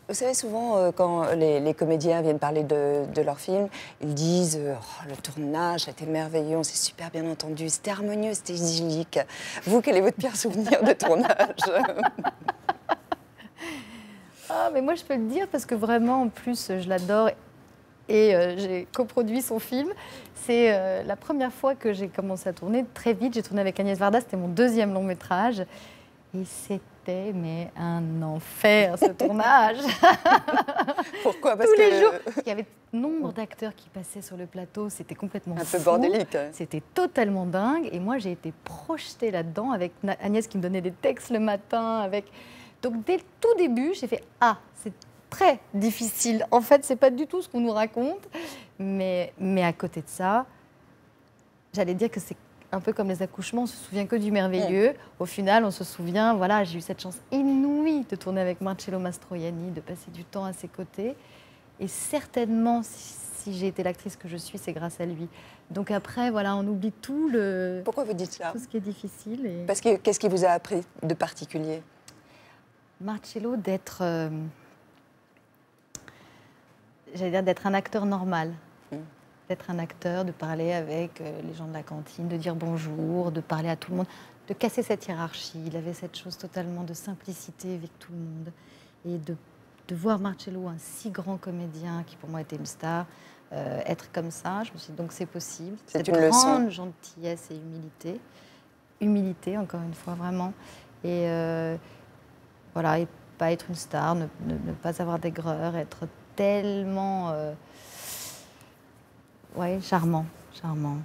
Vous savez, souvent, quand les comédiens viennent parler de leur film, ils disent oh, le tournage était merveilleux, on s'est super bien entendu, c'était harmonieux, c'était idyllique. Vous, quel est votre pire souvenir de tournage? Ah, mais moi, je peux le dire parce que vraiment, en plus, je l'adore et j'ai coproduit son film. C'est la première fois que j'ai commencé à tourner. Très vite, j'ai tourné avec Agnès Varda, c'était mon deuxième long métrage. Et c'était mais un enfer, ce tournage. Pourquoi? Parce Tous les que jours. Il y avait nombre d'acteurs qui passaient sur le plateau, c'était complètement un peu fou. bordélique. C'était totalement dingue. Et moi, j'ai été projetée là-dedans avec Agnès qui me donnait des textes le matin. Donc, dès le tout début, j'ai fait « Ah, c'est très difficile. En fait, c'est pas du tout ce qu'on nous raconte. » Mais à côté de ça, j'allais dire que c'est un peu comme les accouchements, on se souvient que du merveilleux. Au final, on se souvient, voilà, j'ai eu cette chance inouïe de tourner avec Marcello Mastroianni, de passer du temps à ses côtés. Et certainement, si j'ai été l'actrice que je suis, c'est grâce à lui. Donc après, voilà, on oublie tout Pourquoi vous dites cela? tout ce qui est difficile. Et... Parce que qu'est-ce qui vous a appris de particulier? Marcello, j'allais dire d'être un acteur normal. D'être un acteur, de parler avec les gens de la cantine, de dire bonjour, de parler à tout le monde, de casser cette hiérarchie. Il avait cette chose totalement de simplicité avec tout le monde. Et de voir Marcello, un si grand comédien qui pour moi était une star, être comme ça, je me suis dit donc c'est possible. C'est Cette une leçon. grande gentillesse et humilité. Humilité, encore une fois, vraiment. Et voilà, et pas être une star, ne pas avoir d'aigreur, être tellement... ouais, charmant, charmant.